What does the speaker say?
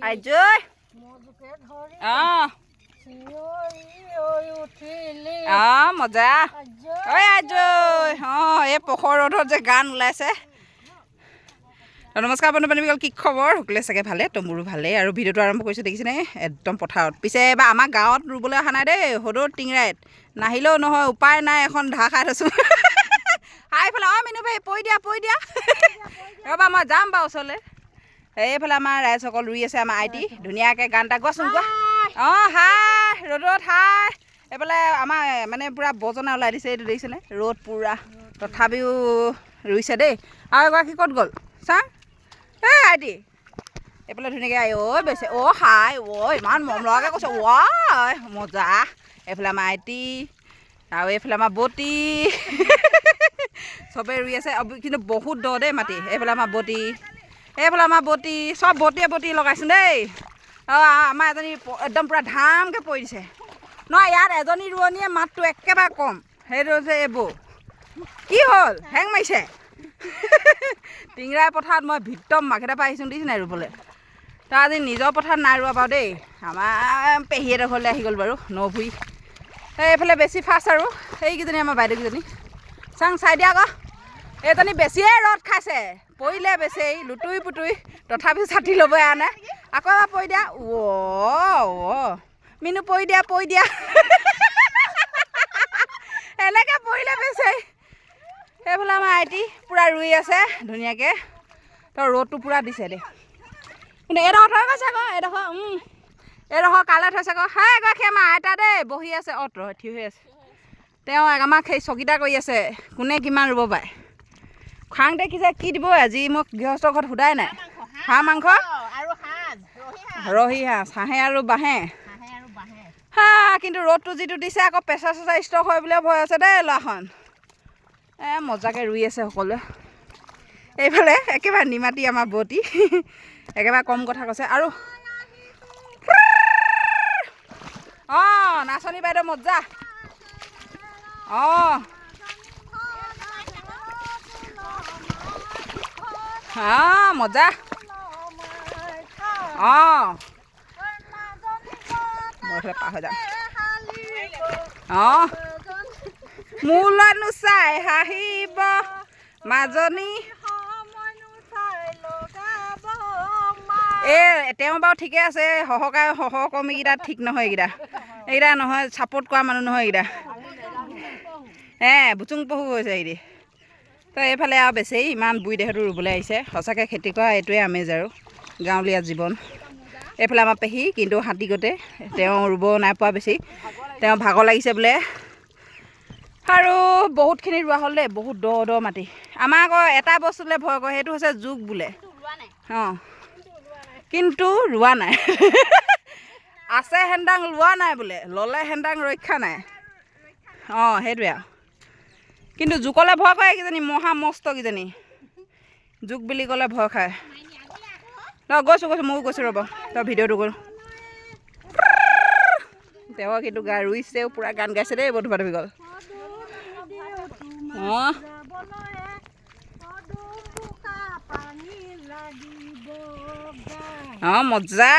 আইজৈ মজা ঐ আইজৈ এই পখৰ ৰ'দত যে গান ওলাইছে। নমস্কাৰ বন্ধু বান্ধৱীসকল, কি খবৰ? সকলোৱে চাগে ভালে, তমোৰো ভালেই। আৰু ভিডিঅ'টো আৰম্ভ কৰিছোঁ দেখিছেনে, একদম পথাৰত। পিছে এবাৰ আমাৰ গাঁৱত ৰুবলৈ অহা নাই দেই, সদৌত টিংৰাইত নাহিলেও নহয়, উপায় নাই, এখন ঢাহ খাই থৈছোঁ। এইফালে মিনু ভাই পৰি দিয়া ৰ'বা, মই যাম বাৰু ওচৰলৈ। এইফালে আমাৰ ৰাইজসকল ৰুই আছে, আমাৰ আইটি ধুনীয়াকৈ গান এটা গোৱাচোন, গোৱা। হাই ৰ'দত হাই। এইফালে আমাৰ মানে পূৰা বজনা ওলাই দিছে, এইটো দেখিছেনে, ৰ'দ পূৰা, তথাপিও ৰুইছে দেই। আৰু এগৰাকী ক'ত গ'ল চা, এই আইটি এইফালে ধুনীয়াকৈ বেছে হাই ইমান মৰম লগাকৈ কৈছে, মজা। এইফালে আমাৰ আইটি আৰু এইফালে আমাৰ বটি চবেই ৰুই আছে, কিন্তু বহুত দ দেই মাটি। এইফালে আমাৰ বটি চব বটি লগাইছোঁ দেই। আমাৰ এজনী একদম পূৰা ধামকৈ পৰি দিছে নহয়। ইয়াত এজনী ৰোৱনীয়ে মাতটো একেবাৰে কম, সেইটো হৈছে এইবোৰ কি হ'ল, হেং মাৰিছে। টিংৰাই পথাৰত মই ভিতম মাৰ্কেটৰ পৰা আহিছোঁ দেখিছে নাই ৰুবলৈ। তো আজি নিজৰ পথাৰত নাই ৰোৱা বাৰু দেই, আমাৰ পেহীহঁতৰ ঘৰলৈ আহি গ'ল বাৰু নভুই। এইফালে বেছি ফাষ্ট আৰু এইকেইজনী আমাৰ বাইদেউকেইজনী চাই দিয়া আকৌ। এইজনী বেছিয়ে ৰ'দ খাইছে, পৰিলে বেছি লুটুৰি পুটুৰি, তথাপিও ছাতি ল'ব এৰা নাই। আকৌ এবাৰ পৰি দিয়া, মিনু পৰি দিয়া এনেকৈ পৰিলে বেছি। সেইফালে আমাৰ আইটি পূৰা ৰুই আছে ধুনীয়াকৈ, তো ৰ'দটো পূৰা দিছে দেই। কিন্তু এইডোখৰ থৈ গৈছে আকৌ, এইডোখৰ কালে থৈছে আকৌ। এগৰাকী আমাৰ আইতা দেই বহি আছে, থিয় হৈ আছে। তেওঁ আমাক সেই চকীদাৰ কৰি আছে, কোনে কিমান ৰুব পাৰে। খাং দেখিছে কি দিব আজি, মোক গৃহস্থৰ ঘৰত সোধাই নাই। হাঁহ মাংস ৰহি হাঁহে আৰু বাঁহে। কিন্তু ৰ'দটো যিটো দিছে আকৌ প্ৰেছাৰ ষ্টক হয় বুলিও ভয় আছে দেই ল'ৰাখন। মজাকৈ ৰুই আছে সকলোৱে। এইফালে একেবাৰে নিমাতি আমাৰ বটি একেবাৰে কম কথা কৈছে। আৰু নাচনী বাইদেউ মজা। মজা। মই পাৰ হৈ যাম। মোলৈ নোচাই হাঁহিব মাজনী। তেওঁ বাৰু ঠিকে আছে, সহকৰ্মীকেইটা ঠিক নহয়, এইকেইটা নহয়, ছাপোৰ্ট কৰা মানুহ নহয় এইকেইটা। বুচুং পহু হৈছে এইদি। তো এইফালে আৰু বেছি ইমান বুঢ়ী দেহটো ৰুবলৈ আহিছে। সঁচাকৈ খেতি কৰা এইটোৱে আমেজ আৰু গাঁৱলীয়া জীৱন। এইফালে আমাৰ পেহী কিন্তু হাতীগতে, তেওঁ ৰুব নাই পোৱা বেছি, তেওঁ ভাগৰ লাগিছে বোলে। আৰু বহুতখিনি ৰোৱা হ'ল দেই, বহুত দ মাটি। আমাৰ আকৌ এটা বস্তুলৈ ভয় কৰে, সেইটো হৈছে জোক বোলে। কিন্তু ৰোৱা নাই আছে হেন্দাং লোৱা নাই বোলে, ল'লে হেন্দাং ৰক্ষা নাই। সেইটোৱে আৰু। কিন্তু জোকলৈ ভয় কৰে কিজনী, মহা মস্ত কিজনী জোক বুলি ক'লে ভয় খায়। গৈছোঁ ময়ো গৈছোঁ ৰ'ব, তই ভিডিঅ'টো কৰোঁ। তেওঁ কিন্তু ৰুইছেও, পূৰা গান গাইছে দেই বন্ধু বান্ধৱীসকল। মজা।